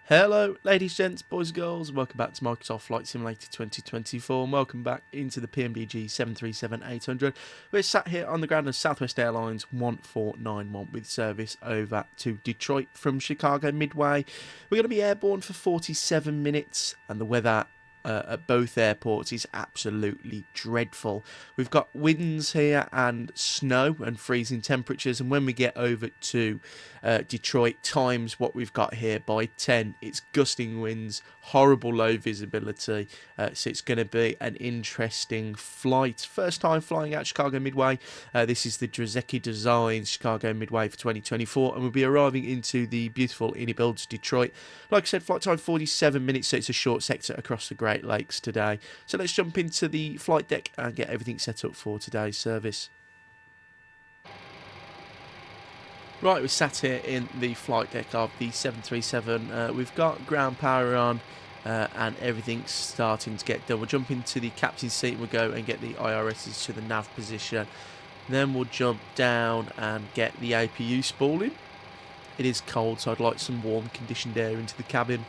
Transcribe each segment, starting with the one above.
Hello, ladies, gents, boys and girls, and welcome back to Microsoft Flight Simulator 2024, and welcome back into the PMDG 737-800. We're sat here on the ground of Southwest Airlines 1491 with service over to Detroit from Chicago Midway. We're going to be airborne for 47 minutes, and the weather at both airports is absolutely dreadful. We've got winds here and snow and freezing temperatures, and when we get over to Detroit times what we've got here by 10, it's gusting winds, horrible low visibility, so it's going to be an interesting flight. First time flying out Chicago Midway. This is the Drzewiecki design Chicago Midway for 2024, and we'll be arriving into the beautiful iniBuilds Detroit. Like I said, flight time 47 minutes, so it's a short sector across the Great Lakes today. So let's jump into the flight deck and get everything set up for today's service. Right, we're sat here in the flight deck of the 737. We've got ground power on and everything's starting to get done. We'll jump into the captain's seat and we'll go and get the IRSs to the nav position. Then we'll jump down and get the APU spooling. It is cold, so I'd like some warm conditioned air into the cabin.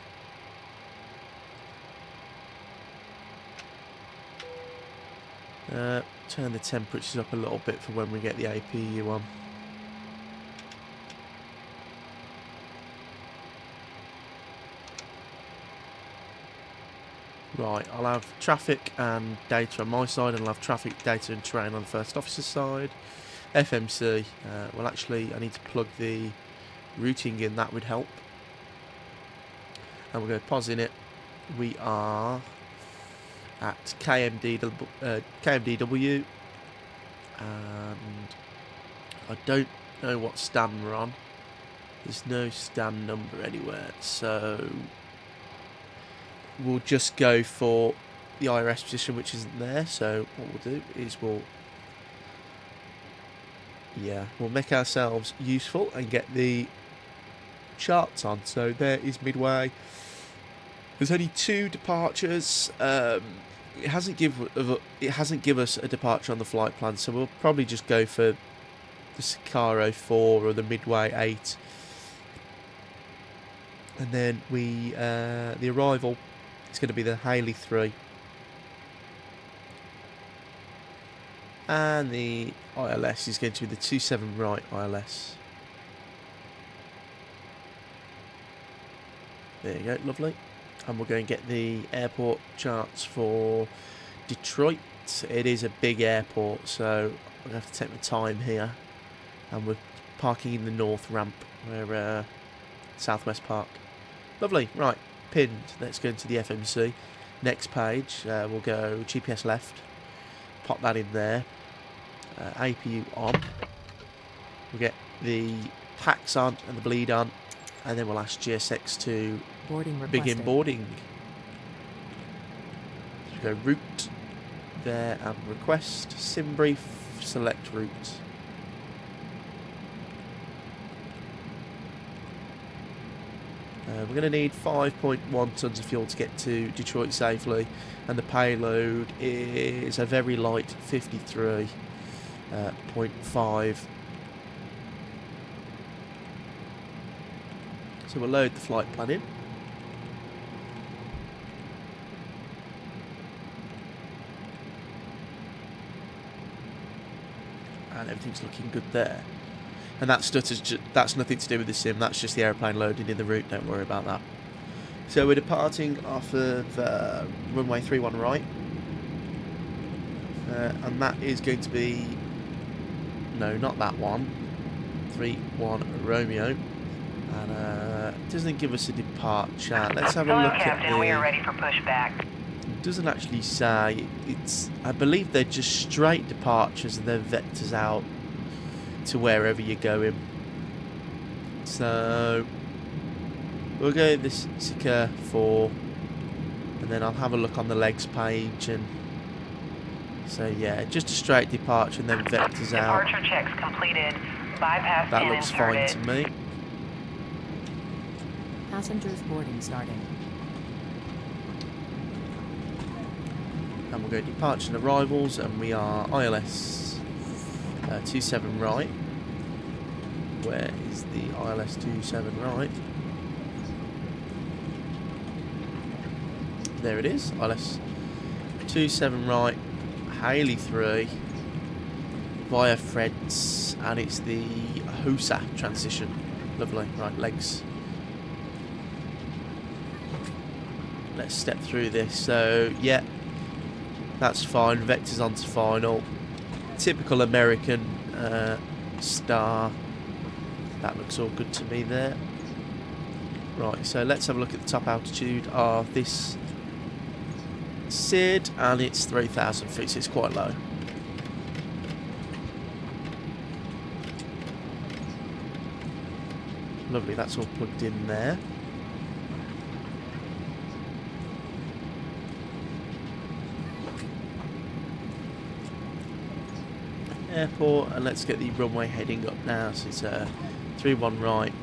Turn the temperatures up a little bit for when we get the APU on. Right, I'll have traffic and data on my side, and I'll have traffic, data and terrain on the first officer's side. FMC, well actually I need to plug the routing in, that would help. And we'll go pause in it. We are at KMDW, and I don't know what stand we're on. There's no stand number anywhere, so we'll just go for the IRS position, which isn't there. So what we'll do is we'll make ourselves useful and get the charts on. So there is Midway. There's only 2 departures. It hasn't give us a departure on the flight plan, so we'll probably just go for the Sicaro 4 or the Midway 8, and then the arrival is going to be the Haley 3, and the ILS is going to be the 27 right ILS. There you go, lovely. And we'll go and get the airport charts for Detroit. It is a big airport, so I'm going to have to take my time here. And we're parking in the north ramp, where Southwest Park. Lovely, right, pinned. Let's go into the FMC. Next page, we'll go GPS left. Pop that in there. APU on. We'll get the packs on and the bleed on. And then we'll ask GSX to begin boarding. So go route there and request. Sim brief, select route. We're going to need 5.1 tons of fuel to get to Detroit safely, and the payload is a very light 53.5. So we'll load the flight plan in. And everything's looking good there. And that that's nothing to do with the sim, that's just the airplane loading in the route, don't worry about that. So we're departing off of runway 31 right. And that is going to be, no, not that one, 31 Romeo. And it doesn't give us a departure. Let's have a look Captain, at the... we are ready for pushback. It doesn't actually say. I believe they're just straight departures and they're vectors out to wherever you're going. So we'll go this Sicaro 4, and then I'll have a look on the legs page, and so yeah, just a straight departure and then vectors out. Departure checks completed. Bypass That pin looks fine inserted. to me. Passengers boarding starting. And we'll go departure and arrivals, and we are ILS 27 right. Where is the ILS 27 right? There it is. ILS 27 right, Haley 3 via Freds, and it's the Husa transition. Lovely. Right, legs. Let's step through this. So, yeah, that's fine. Vector's onto final. Typical American star. That looks all good to me there. Right, so let's have a look at the top altitude of this SID, and it's 3,000 feet, so it's quite low. Lovely, that's all plugged in there. Airport, and let's get the runway heading up now. So it's 3-1 right.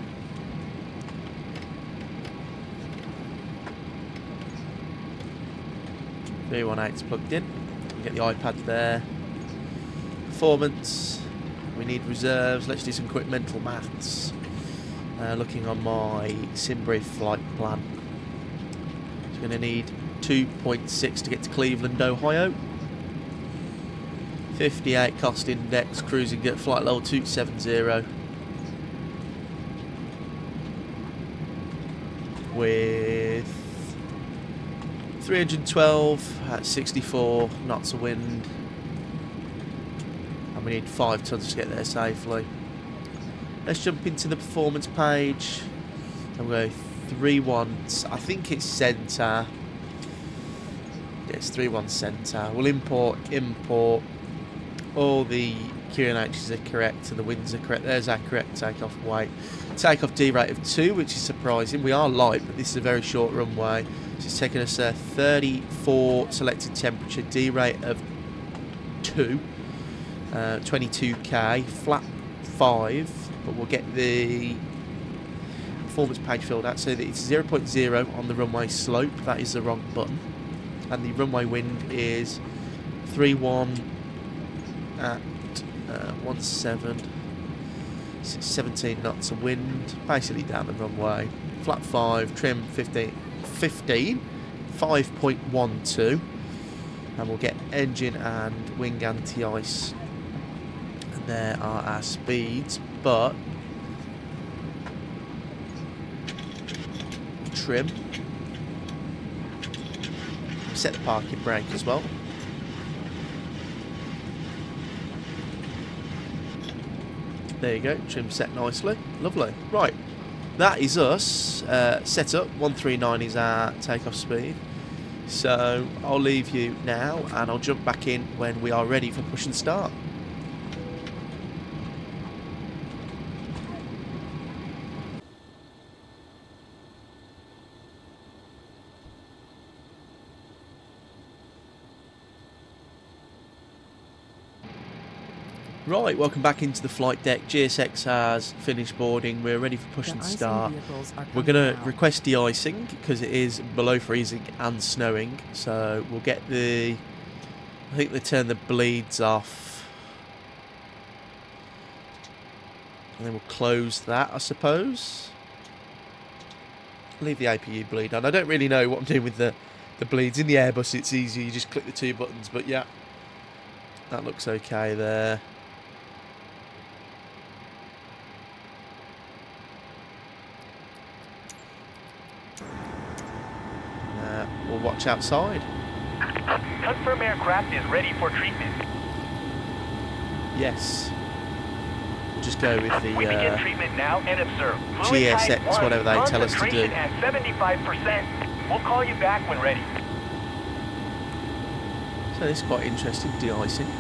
318's plugged in. We get the iPad there. Performance. We need reserves. Let's do some quick mental maths. Looking on my sim brief flight plan. So we're going to need 2.6 to get to Cleveland, Ohio. 58 cost index, cruising at flight level 270. With 312 at 64 knots of wind. And we need 5 tons to get there safely. Let's jump into the performance page. And we'll go 3-1. I think it's centre. Yeah, it's 3-1 centre. We'll import. All the QNHs are correct and the winds are correct. There's our correct takeoff weight. Takeoff D rate of 2, which is surprising. We are light, but this is a very short runway. So it's taken us a 34 selected temperature, D rate of 2, 22k, flap 5, but we'll get the performance page filled out so that it's 0.0 on the runway slope. That is the wrong button. And the runway wind is 3-1 at 17 knots of wind, basically down the runway. Flap 5, trim 5.12, and we'll get engine and wing anti-ice. And there are our speeds, but trim. Set the parking brake as well. There you go, trim set nicely. Lovely. Right, that is us set up. 139 is our takeoff speed. So I'll leave you now and I'll jump back in when we are ready for push and start. Right, welcome back into the flight deck. GSX has finished boarding. We're ready for push and start. We're going to request de-icing because it is below freezing and snowing. So we'll get the... I think they turn the bleeds off. And then we'll close that, I suppose. Leave the APU bleed on. I don't really know what I'm doing with the bleeds. In the Airbus it's easy, you just click the 2 buttons. But yeah, that looks okay there. We'll watch outside. Confirm aircraft is ready for treatment. Yes. We'll just go with the We begin treatment now and observe. GSX, whatever they tell us to do. Concentration at 75%. We'll call you back when ready. So this is quite interesting, de-icing.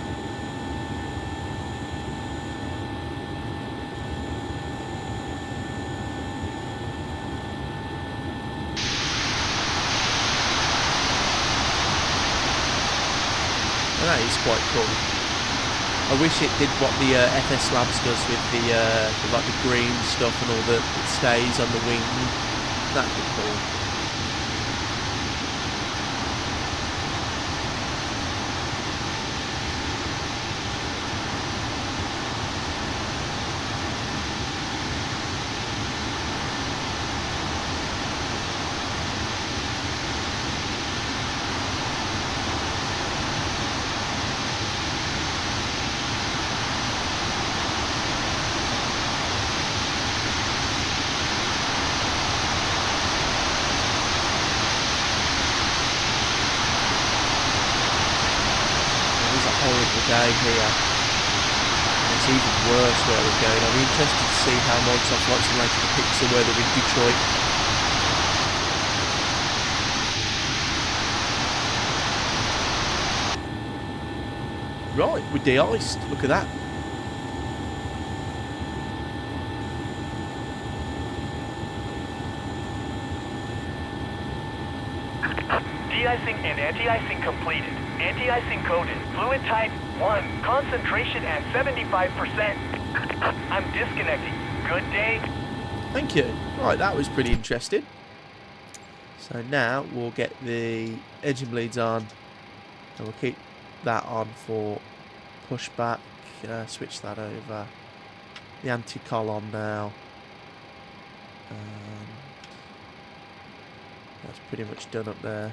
And that is quite cool. I wish it did what the FS Labs does with the like the green stuff and all that stays on the wing. That'd be cool. day here. It's even worse where we're going. I'll be interested to see how Microsoft Flight Simulator picks the weather in Detroit. Right, we're de-iced. Look at that. De-icing and anti-icing completed. Anti-icing coded. Fluid type 1. Concentration at 75%. I'm disconnecting. Good day. Thank you. Right, that was pretty interesting. So now we'll get the engine bleeds on, and we'll keep that on for pushback. Switch that over. The anti-col on now. That's pretty much done up there.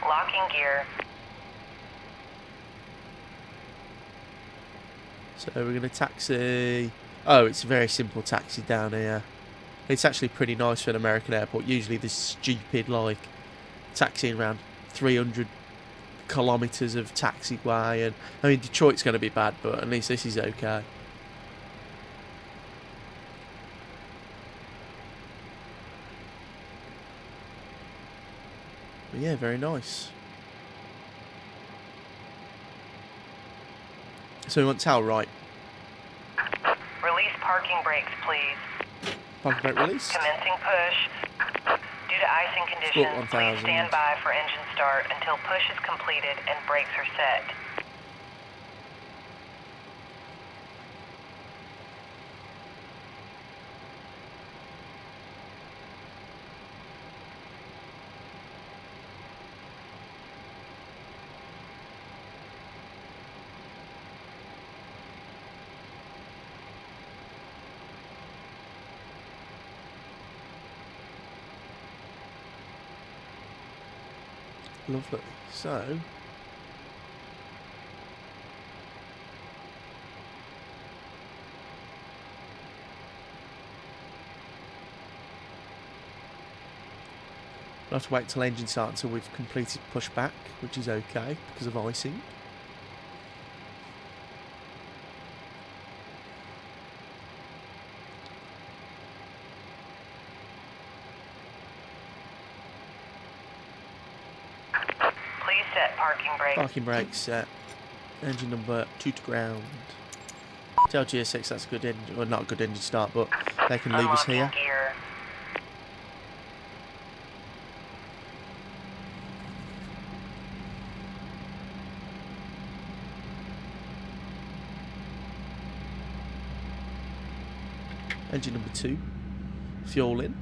Locking gear. So we're going to taxi. Oh, it's a very simple taxi down here. It's actually pretty nice for an American airport. Usually this stupid, like, taxiing around 300 kilometres of taxiway. And I mean, Detroit's going to be bad, but at least this is okay. But yeah, very nice. So we want tail right. Release parking brakes, please. Parking brake released. Commencing push. Due to icing conditions, please 1000. stand by for engine start until push is completed and brakes are set. Lovely. So we'll have to wait till engine start until we've completed pushback, which is okay because of icing. Please set parking brakes. Parking brakes set. Engine number 2 to ground. Tell GS6 that's a good engine, well, not a good engine start, but they can leave us Unlocking here. gear. Engine number 2. Fuel in.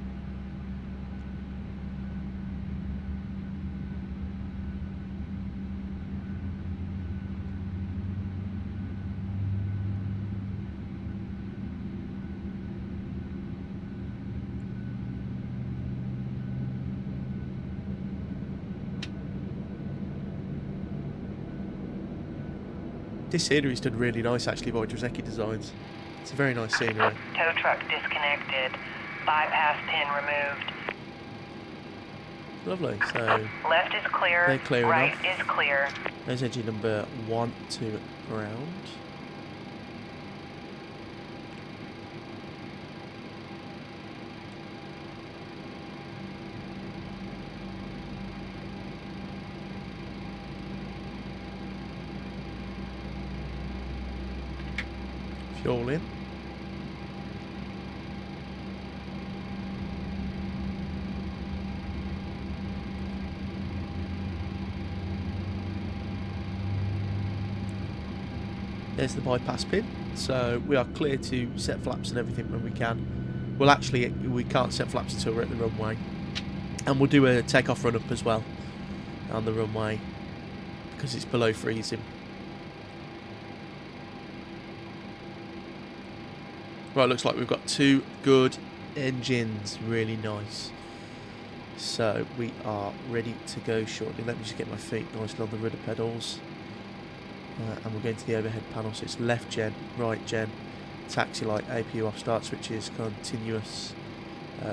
This scenery is done really nice actually by Drzewiecki Designs. It's a very nice scenery. Tow truck disconnected. Bypass pin removed. Lovely. So Left is clear. they're clear right enough. is clear. There's engine number 1 to ground. Fuel in. There's the bypass pin, so we are clear to set flaps and everything when we can. Well, actually, we can't set flaps until we're at the runway, and we'll do a takeoff run up as well on the runway because it's below freezing. Right, looks like we've got 2 good engines, really nice. So we are ready to go shortly. Let me just get my feet nicely on the rudder pedals. And we're going to the overhead panel, so it's left gen, right gen, taxi light, APU off, start switches, continuous.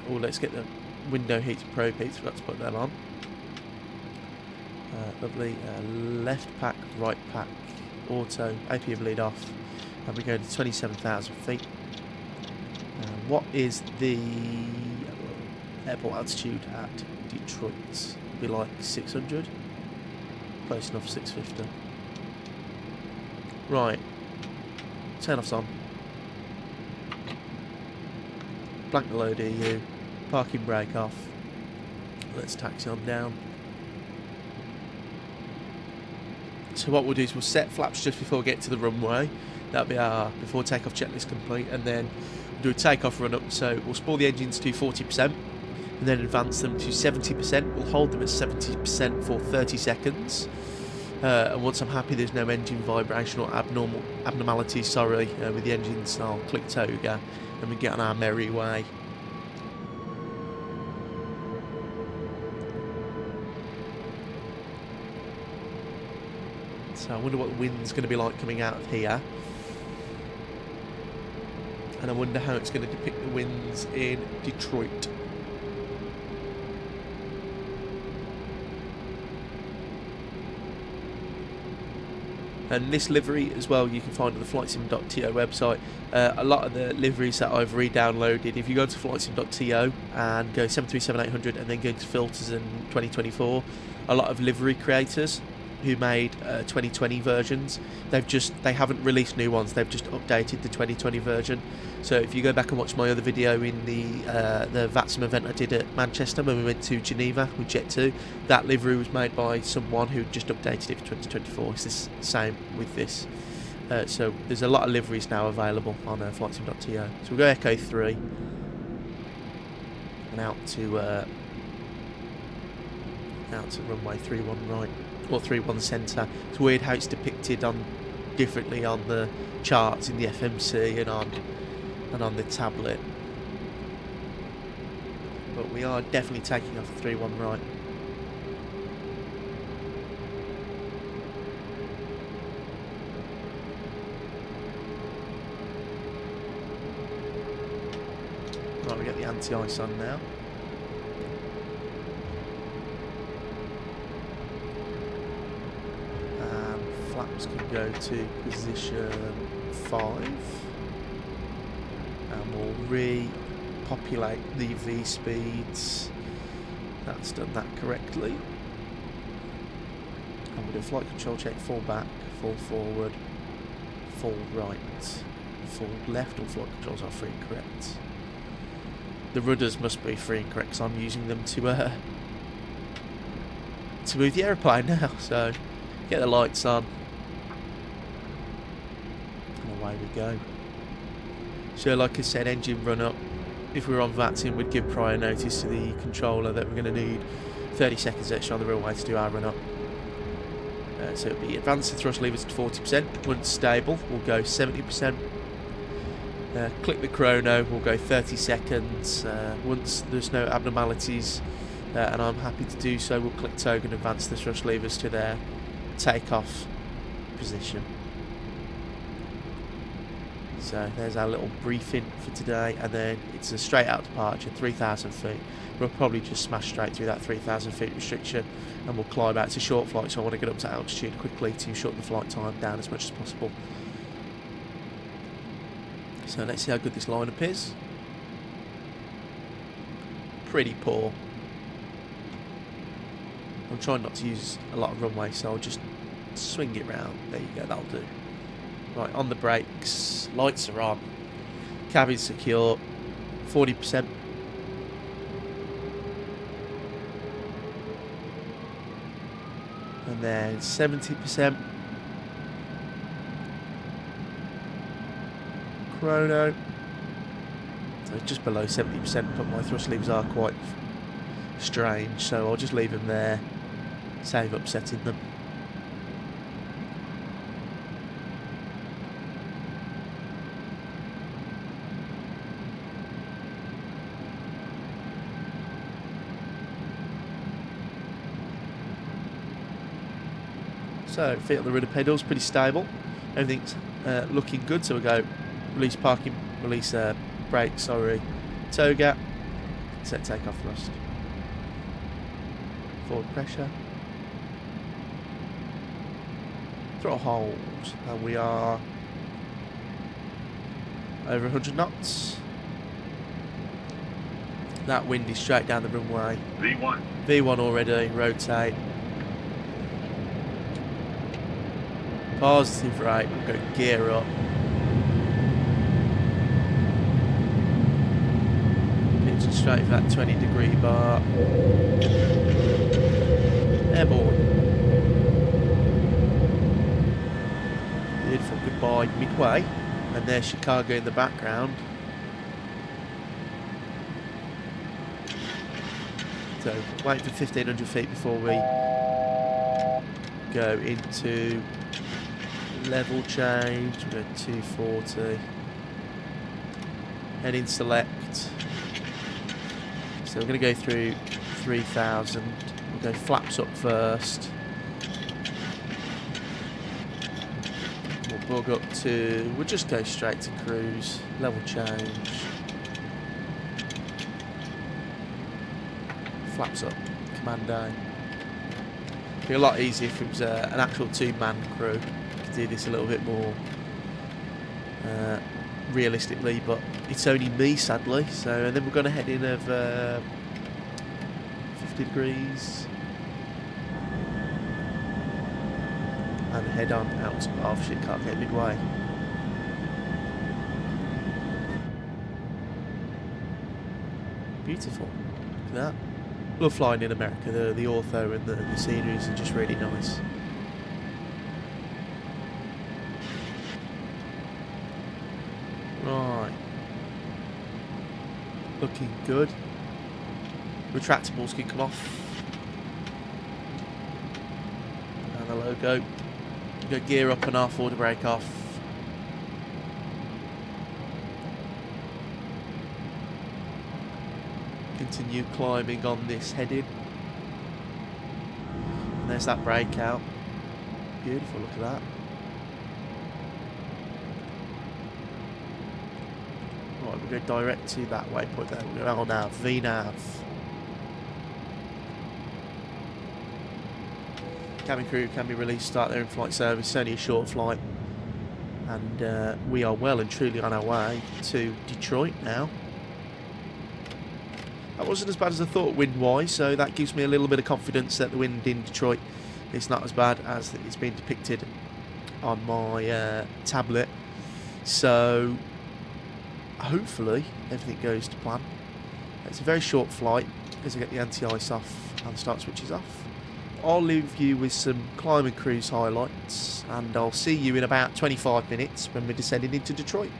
Oh, let's get the window heats and probe heats, forgot to put that on. Lovely. Left pack, right pack, auto, APU bleed off, and we go to 27,000 feet. And what is the airport altitude at Detroit? It'll be like 600. Close enough, 650. Right. Turn-off's on. Blank the load EU. Parking brake off. Let's taxi on down. So what we'll do is we'll set flaps just before we get to the runway. That'll be our before takeoff checklist complete, and then we'll do a takeoff run up. So we'll spoil the engines to 40% and then advance them to 70%. We'll hold them at 70% for 30 seconds. And once I'm happy there's no engine vibration or abnormalities, with the engines, I'll click toga and we get on our merry way. So I wonder what the wind's going to be like coming out of here. And I wonder how it's going to depict the winds in Detroit. And this livery as well you can find on the flightsim.to website. A lot of the liveries that I've re-downloaded, if you go to flightsim.to and go 737-800 and then go to filters in 2024, a lot of livery creators who made 2020 versions, they haven't released new ones, they've just updated the 2020 version. So if you go back and watch my other video in the VATSIM event I did at Manchester when we went to Geneva with Jet2, that livery was made by someone who just updated it for 2024. It's the same with this. So there's a lot of liveries now available on flightsim.to. So we'll go Echo 3 and out to runway 31 right. Or 31 centre. It's weird how it's depicted differently on the charts in the FMC and on the tablet. But we are definitely taking off the 31 right. Right, we get the anti-ice on now. Flaps can go to position 5 and we'll repopulate the V speeds. That's done that correctly. And we'll do a flight control check, fall back, fall forward, fall right, fall left. All flight controls are free and correct. The rudders must be free and correct because I'm using them to move the aeroplane now, so get the lights on. Away we go. So like I said, engine run up. If we were on VATSIM, we'd give prior notice to the controller that we're going to need 30 seconds extra on the runway to do our run up. So it'll be advance the thrust levers to 40%. Once stable, we'll go 70%. Click the chrono, we'll go 30 seconds. Once there's no abnormalities, and I'm happy to do so, we'll click toga and advance the thrust levers to their takeoff position. So there's our little briefing for today, and then it's a straight out departure, 3,000 feet. We'll probably just smash straight through that 3,000 feet restriction and we'll climb out. It's a short flight, so I want to get up to altitude quickly to shorten the flight time down as much as possible. So let's see how good this lineup is. Pretty poor. I'm trying not to use a lot of runway, so I'll just swing it round. There you go, that'll do. Right, on the brakes, lights are on, cabin secure, 40%. And then 70%. Chrono. So just below 70%, but my thrust levers are quite strange, so I'll just leave them there, save upsetting them. So feet on the rudder pedals, pretty stable. Everything's looking good. So we go release parking, release brake, sorry, toga, Set takeoff thrust. Forward pressure. Throttle hold. And we are over 100 knots. That wind is straight down the runway. V1. V1 already. Rotate. Positive rate. We're going to gear up. Pitching straight for that 20-degree bar. Airborne. Beautiful. Goodbye, Midway. And there's Chicago in the background. So, wait for 1,500 feet before we go into level change. We'll go 240. Head in select. So we're going to go through 3,000. We'll go flaps up first. We'll bug up to... We'll just go straight to cruise. Level change. Flaps up. Commando. It'd be a lot easier if it was an actual two-man crew. Could do this a little bit more realistically, but it's only me, sadly. So, and then we're going to head in of 50 degrees and head on out of Chicago Midway. Beautiful. Look at that. Love flying in America. The ortho and the sceneries are just really nice. Right. Looking good. Retractables can come off. And the logo. Go gear up and off, order brake off. Continue climbing on this heading. And there's that breakout. Beautiful, look at that. Right, we'll go direct to that waypoint there. We'll go LNAV, VNAV. Cabin crew can be released, start their in-flight service. It's only a short flight. And we are well and truly on our way to Detroit now. That wasn't as bad as I thought wind-wise, so that gives me a little bit of confidence that the wind in Detroit is not as bad as it's been depicted on my tablet. So hopefully everything goes to plan. It's a very short flight as I get the anti-ice off and the start switches off. I'll leave you with some climb and cruise highlights, and I'll see you in about 25 minutes when we're descending into Detroit.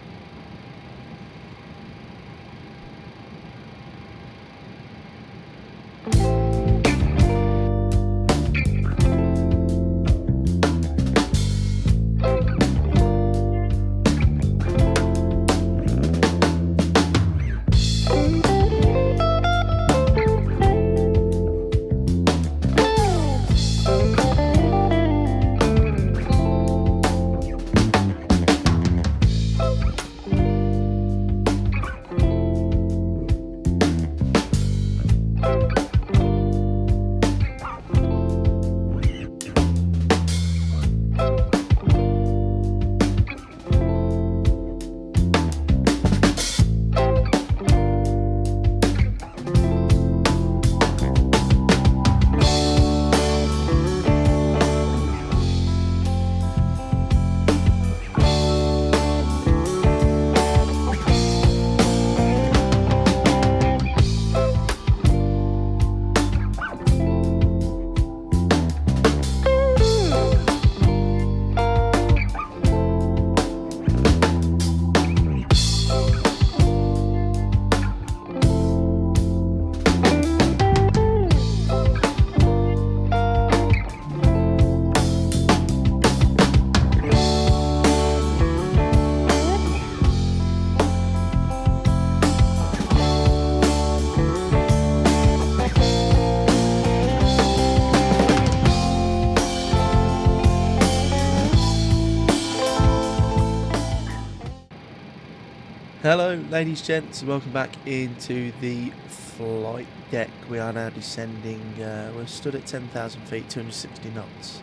Hello, ladies, gents, and welcome back into the flight deck. We are now descending. We're stood at 10,000 feet, 260 knots.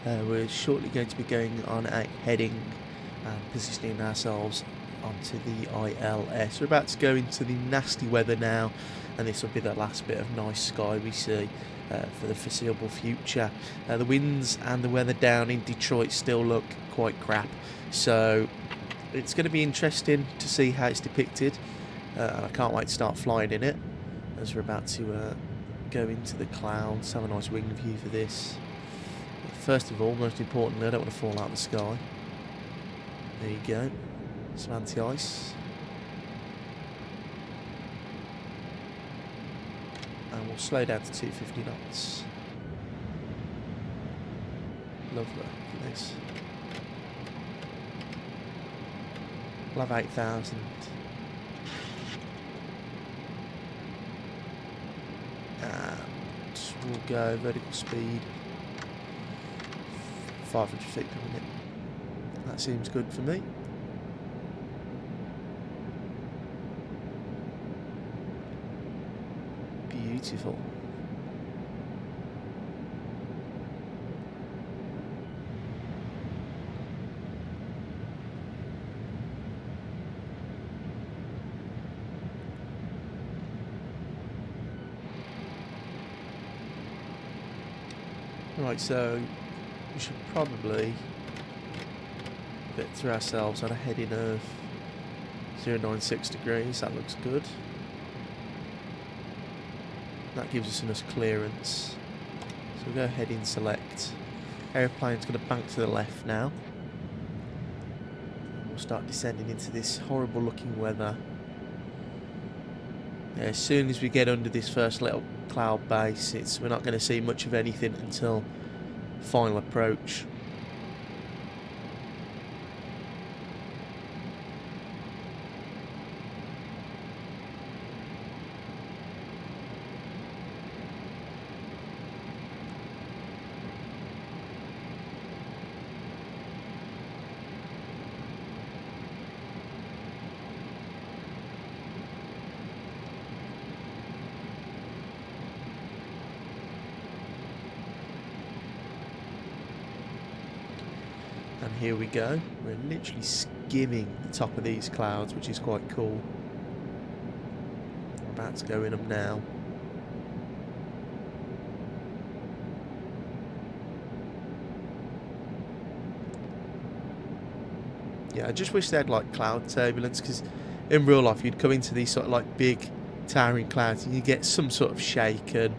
We're shortly going to be going on a heading and positioning ourselves onto the ILS. We're about to go into the nasty weather now, and this will be the last bit of nice sky we see for the foreseeable future. The winds and the weather down in Detroit still look quite crap, so it's going to be interesting to see how it's depicted, and I can't wait to start flying in it as we're about to go into the clouds. Have a nice wing view for this. First of all, most importantly, I don't want to fall out of the sky. There you go, some anti-ice, and we'll slow down to 250 knots. Lovely, look at this. We'll have 8,000. And we'll go vertical speed 500 feet per minute. That seems good for me. Beautiful. Right, so we should probably through ourselves on a heading of 096 degrees. That looks good. That gives us enough clearance. So we'll go ahead and select. Airplane's going to bank to the left now. And we'll start descending into this horrible looking weather. Yeah, as soon as we get under this first little cloud base, we're not going to see much of anything until final approach. And here we go. We're literally skimming the top of these clouds, which is quite cool. We're about to go in them now. Yeah, I just wish they had like cloud turbulence, because in real life you'd come into these sort of like big towering clouds and you get some sort of shake and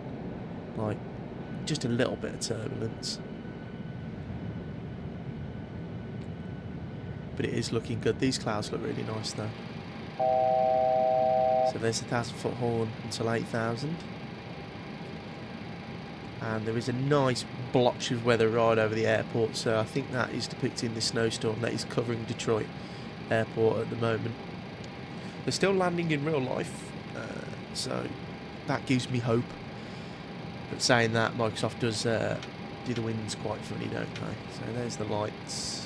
like just a little bit of turbulence. But it is looking good. These clouds look really nice though. So there's a 1,000-foot horn until 8,000. And there is a nice blotch of weather right over the airport, so I think that is depicting the snowstorm that is covering Detroit airport at the moment. They're still landing in real life, so that gives me hope. But saying that, Microsoft does do the winds quite funny, don't they? So there's the lights.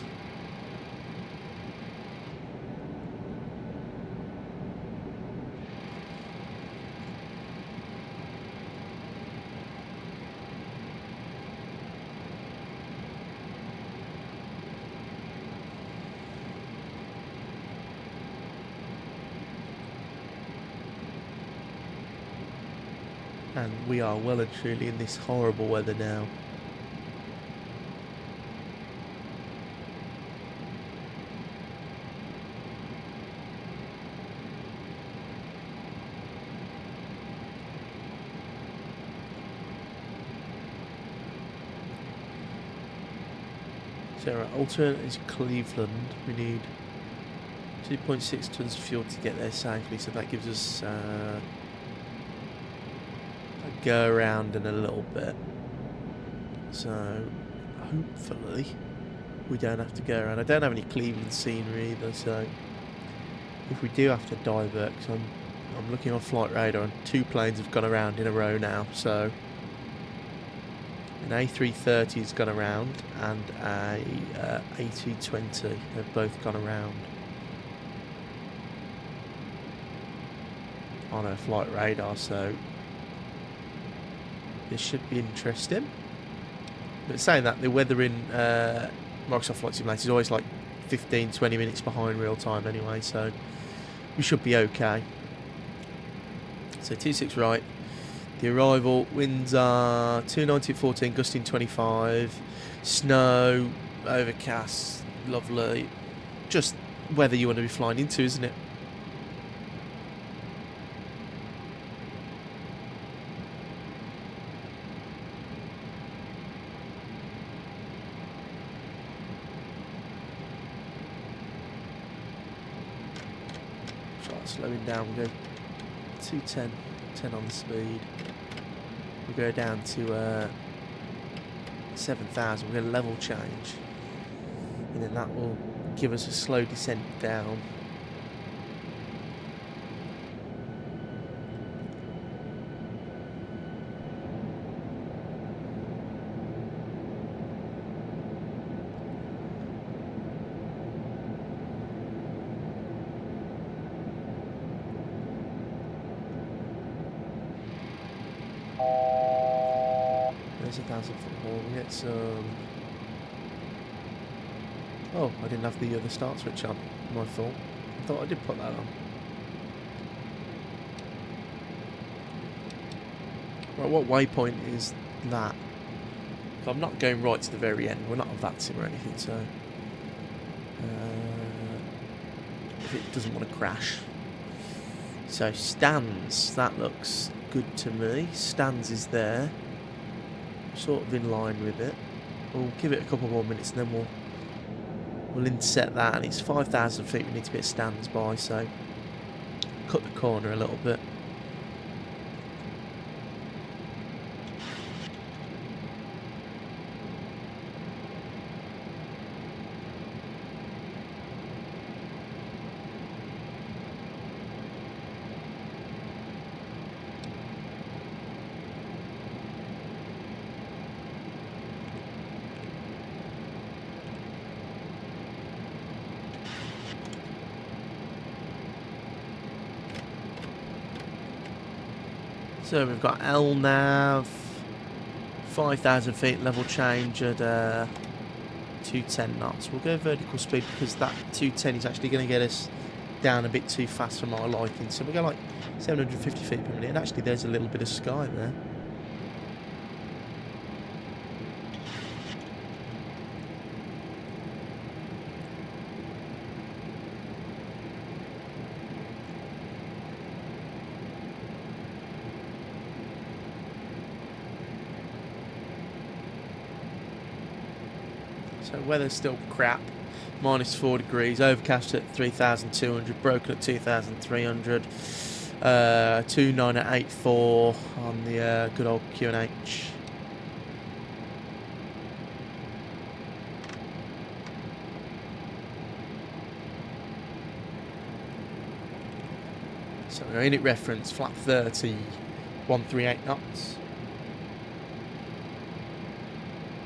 And we are well and truly in this horrible weather now. So our alternate is Cleveland. We need 2.6 tons of fuel to get there safely, so that gives us go around in a little bit, so hopefully we don't have to go around. I don't have any Cleveland scenery either, so if we do have to divert, because I'm looking on flight radar and 2 planes have gone around in a row now, so an A330 has gone around and a A220 have both gone around. on a flight radar, so this should be interesting. But saying that, the weather in Microsoft Flight Simulator is always like 15-20 minutes behind real time anyway, so we should be okay. So 26 right. The arrival, winds are 290 at 14, gusting 25, snow, overcast, lovely. Just weather you want to be flying into, isn't it? Start slowing down, we'll go 210, 10 on the speed. We'll go down to 7,000, we'll get a level change. And then that will give us a slow descent down. There's 1,000 foot hall. We get some. Oh, I didn't have the other start switch on. My fault. I thought I did put that on. Right, what waypoint is that? I'm not going right to the very end. We're not a VATSIM or anything, so if it doesn't want to crash. So stands, that looks good to me. Stands is there. Sort of in line with it. We'll give it a couple more minutes and then we'll intercept that, and it's 5,000 feet we need to be at stands by, so cut the corner a little bit. So we've got LNAV, 5,000 feet, level change at 210 knots. We'll go vertical speed because that 210 is actually going to get us down a bit too fast for my liking. So we'll go like 750 feet per minute. And actually there's a little bit of sky there. So weather's still crap, -4 degrees, overcast at 3,200, broken at 2,300, 29 at 84 on the good old QNH. So our init reference, flap 30, 138 knots.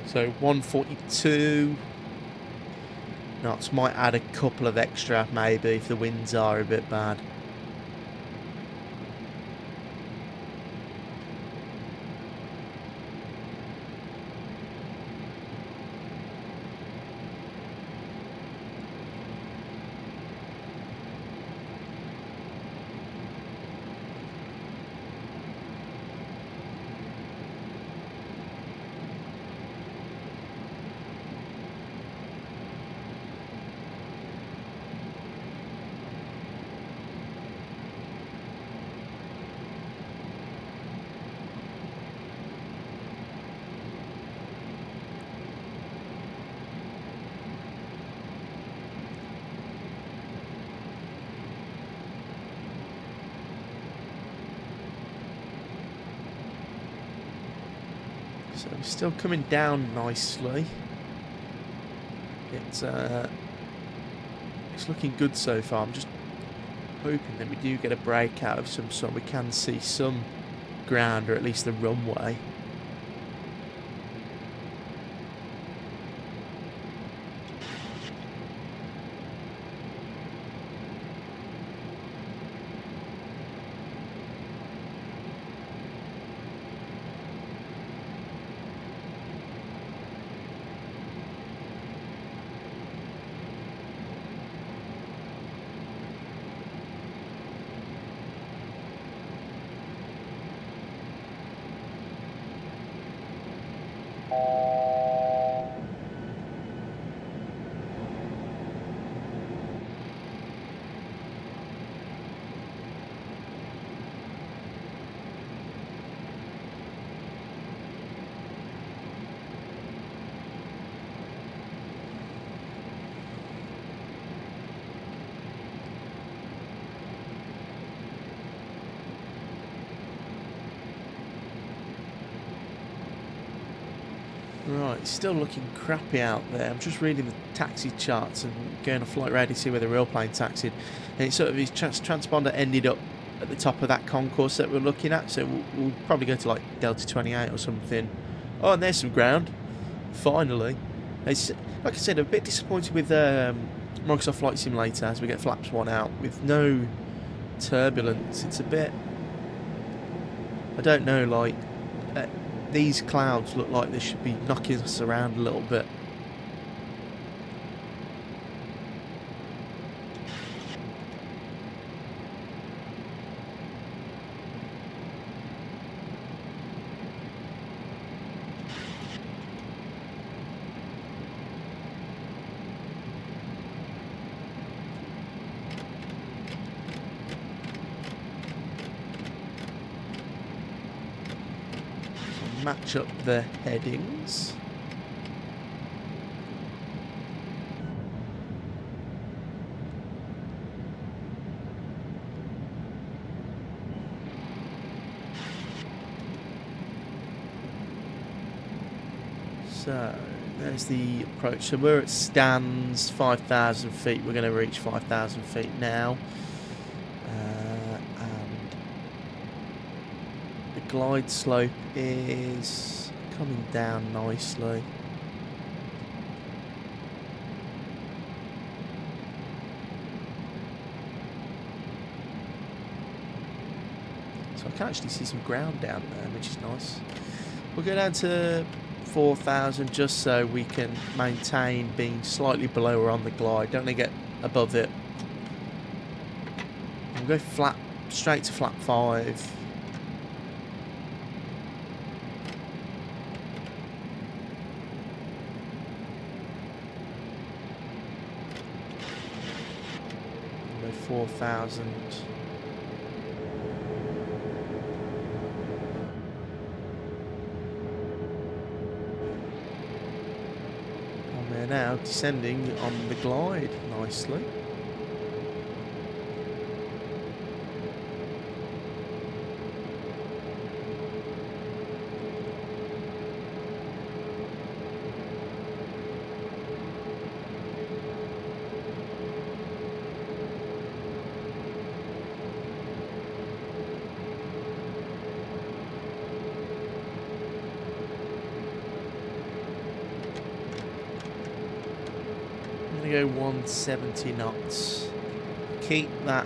So 142 knots, might add a couple of extra maybe if the winds are a bit bad. So we're still coming down nicely. It's looking good so far. I'm just hoping that we do get a breakout of some sort. We can see some ground, or at least the runway. Right, it's still looking crappy out there. I'm just reading the taxi charts and going on flight radar to see where the real plane taxied. And it sort of his transponder ended up at the top of that concourse that we're looking at. So we'll probably go to like Delta 28 or something. Oh, and there's some ground. Finally. It's, like I said, a bit disappointed with Microsoft Flight Simulator as we get Flaps 1 out with no turbulence. It's a bit... I don't know, like... these clouds look like they should be knocking us around a little bit. Match up the headings. So there's the approach. So we're at stands 5,000 feet. We're going to reach 5,000 feet now. And the glide slope is coming down nicely. So I can actually see some ground down there, which is nice. We'll go down to 4,000 just so we can maintain being slightly below or on the glide. Don't want to get above it. We'll go flat, straight to flap 5. We'll go 4,000. Now descending on the glide nicely. Go 170 knots. Keep that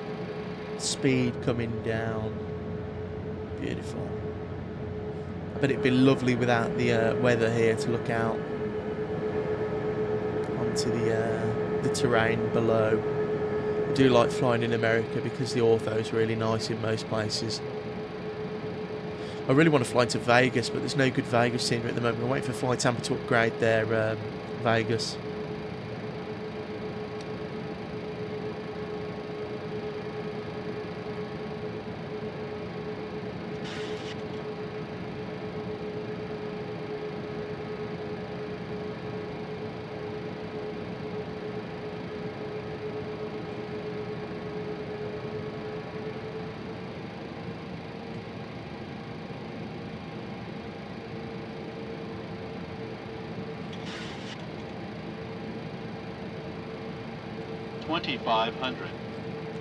speed coming down. Beautiful. I bet it'd be lovely without the weather here to look out onto the terrain below. I do like flying in America because the ortho is really nice in most places. I really want to fly to Vegas, but there's no good Vegas scenery at the moment. I'm waiting for Flight Tampa to upgrade their Vegas.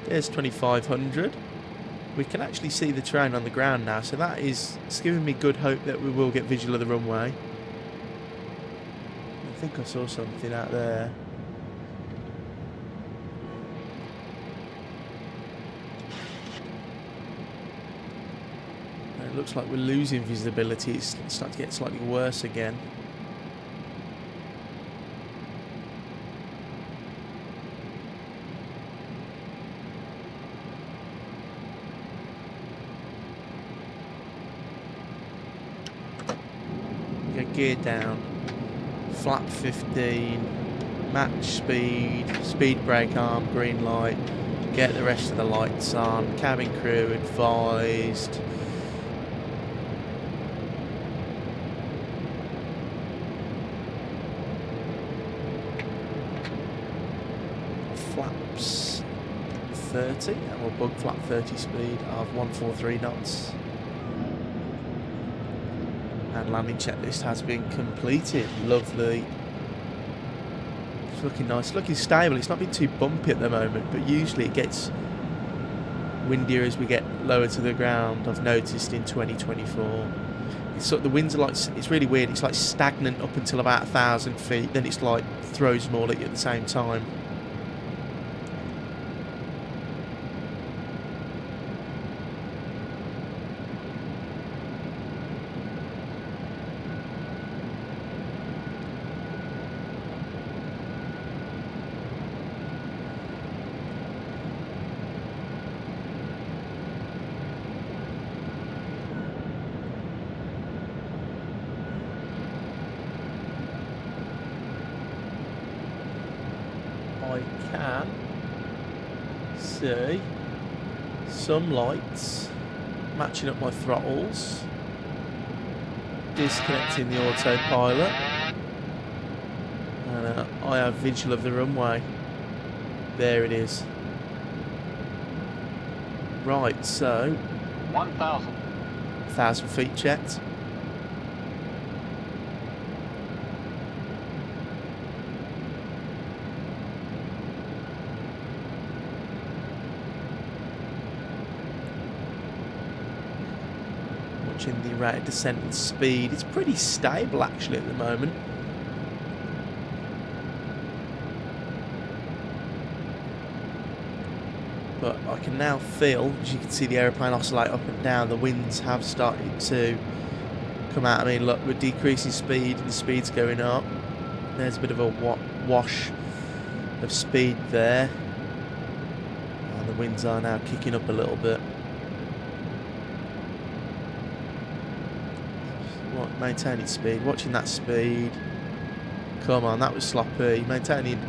There's 2,500. We can actually see the terrain on the ground now, so it's giving me good hope that we will get visual of the runway. I think I saw something out there. It looks like we're losing visibility. It's starting to get slightly worse again. gear down, flap 15, match speed, speed brake arm, green light, get the rest of the lights on, cabin crew advised. Flaps 30, and we'll bug flap 30 speed of 143 knots. And landing checklist has been completed. Lovely. It's looking nice, looking stable. It's not been too bumpy at the moment, but usually it gets windier as we get lower to the ground. I've noticed in 2024. It's sort of, the winds are like, it's really weird. It's like stagnant up until about 1,000 feet. Then it's like throws them all at you at the same time. I can see some lights matching up my throttles, disconnecting the autopilot, and I have visual of the runway. There it is. Right, so 1,000 feet checked. Watching the rate of descent and speed. It's pretty stable actually at the moment. But I can now feel, as you can see the aeroplane oscillate up and down, the winds have started to come out. I mean, look, we're decreasing speed and the speed's going up. There's a bit of a wash of speed there. And the winds are now kicking up a little bit. Maintaining speed, watching that speed. Come on, that was sloppy. Maintaining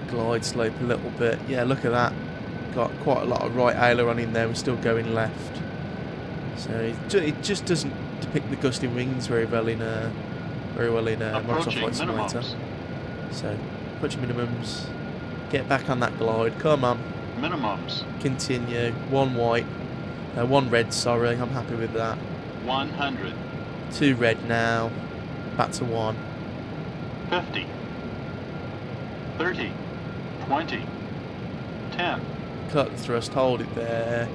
glide slope a little bit. Yeah, look at that. Got quite a lot of right aileron in there. We're still going left. So it just doesn't depict the gusting wings very well in Microsoft Flight Simulator. So approach minimums. Get back on that glide. Come on. Minimums. Continue. One white. One red, sorry. I'm happy with that. 100. 2 red now. Back to 1. 50. 30. 20. 10. Cut the thrust, hold it there.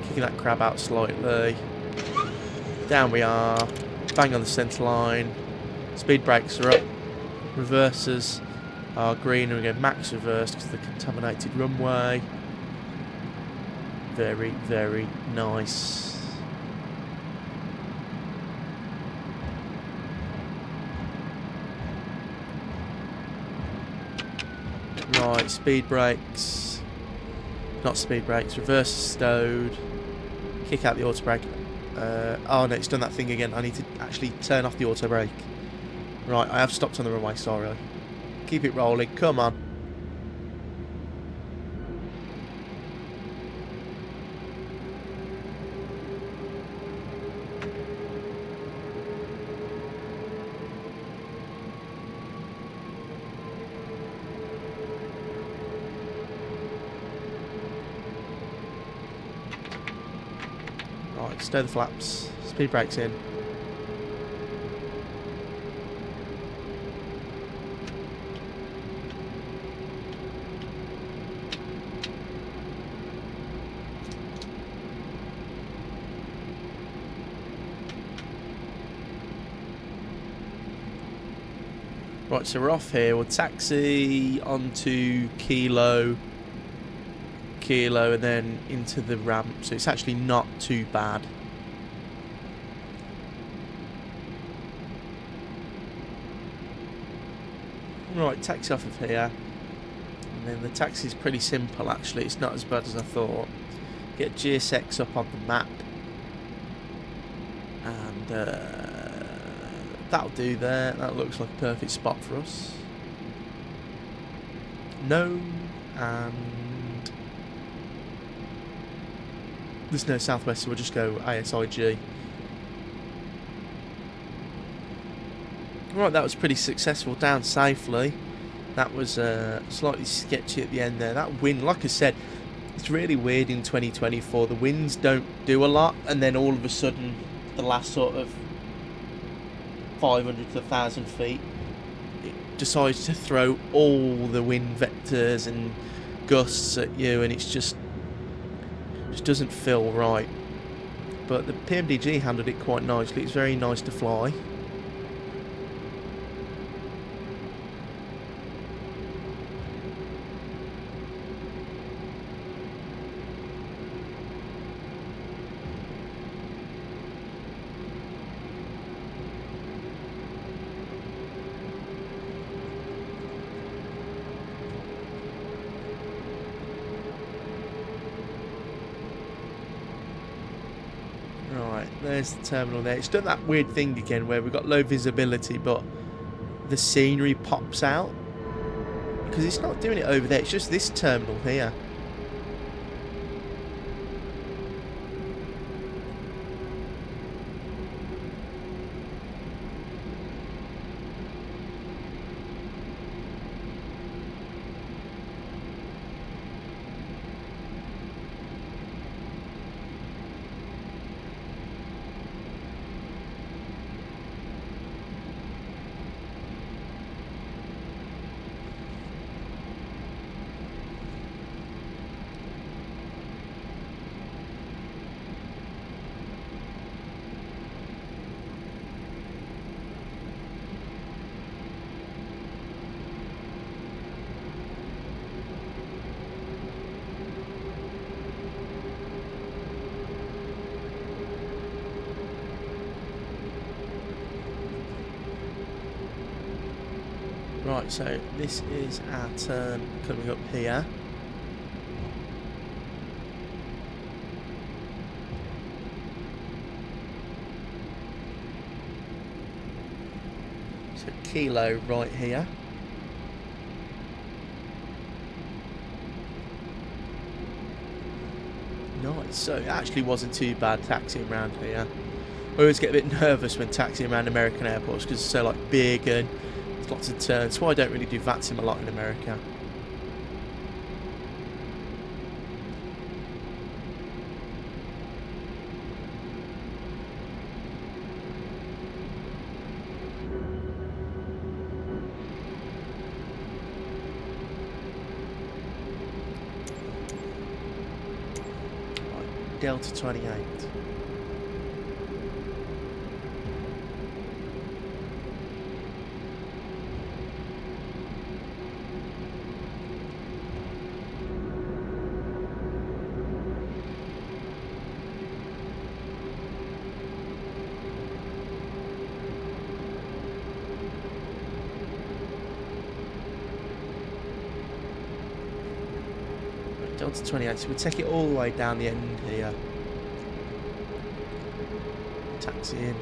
Kicking that crab out slightly. Down we are. Bang on the centre line. Speed brakes are up. Reversers are green, and we go max reverse because of the contaminated runway. Very, very nice. Right, speed brakes. Not speed brakes, reverse stowed. Kick out the auto brake. Oh no, it's done that thing again. I need to actually turn off the auto brake. Right, I have stopped on the runway, sorry. Keep it rolling, come on. Right, stow the flaps, speed brakes in. Right, so we're off here. We'll taxi onto Kilo, and then into the ramp. So it's actually not too bad. Right, taxi off of here. And then the taxi's pretty simple actually. It's not as bad as I thought. Get GSX up on the map. And that'll do there. That looks like a perfect spot for us. No, and there's no Southwest, so we'll just go ASIG. Right, that was pretty successful, down safely. That was slightly sketchy at the end there. That wind, like I said, it's really weird in 2024. The winds don't do a lot, and then all of a sudden, the last sort of 500 to 1,000 feet, it decides to throw all the wind vectors and gusts at you, and it's just doesn't feel right. But the PMDG handled it quite nicely. It's very nice to fly. Right, there's the terminal there. It's done that weird thing again where we've got low visibility, but the scenery pops out. Because it's not doing it over there, it's just this terminal here. Right, so this is our turn coming up here. So kilo right here. Nice, so it actually wasn't too bad taxiing around here. I always get a bit nervous when taxiing around American airports because it's so like big and lots of turns. That's why I don't really do VATSIM a lot in America. Right, Delta 28. Delta 28, so we'll take it all the way down the end here. Taxi in.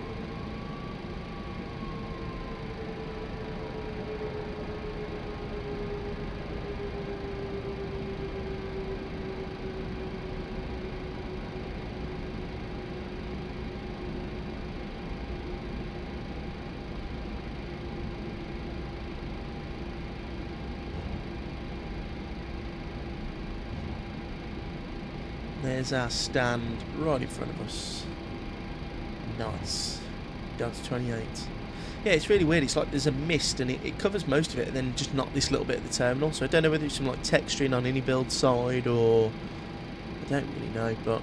There's our stand right in front of us. Nice. Delta 28. Yeah, it's really weird. It's like there's a mist and it covers most of it and then just not this little bit at the terminal. So I don't know whether it's some like texturing on iniBuild side or... I don't really know, but...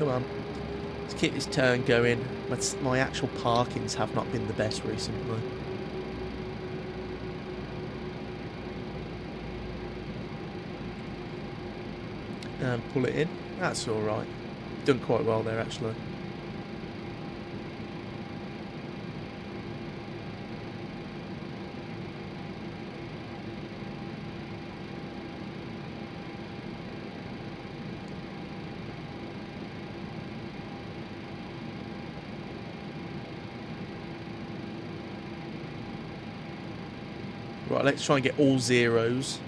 Come on. Let's keep this turn going. My actual parkings have not been the best recently. And pull it in. That's alright. Done quite well there, actually. Right, let's try and get all zeros.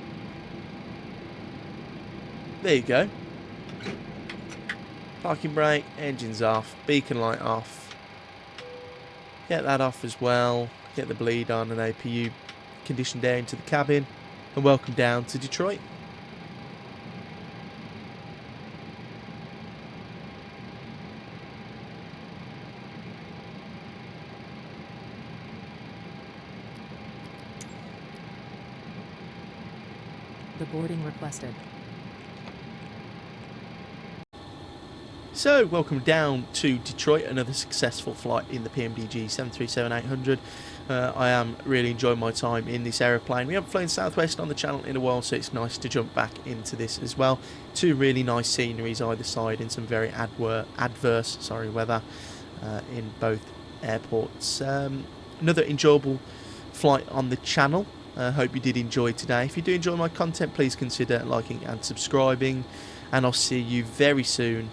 There you go. Parking brake, engines off, beacon light off. Get that off as well. Get the bleed on and APU conditioned air into the cabin. And welcome down to Detroit. The boarding requested. So, welcome down to Detroit, another successful flight in the PMDG 737-800. I am really enjoying my time in this aeroplane. We haven't flown Southwest on the channel in a while, so it's nice to jump back into this as well. Two really nice sceneries either side and some very adverse weather in both airports. Another enjoyable flight on the channel. Hope you did enjoy today. If you do enjoy my content, please consider liking and subscribing, and I'll see you very soon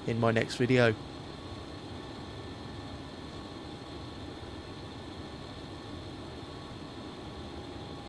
in my next video.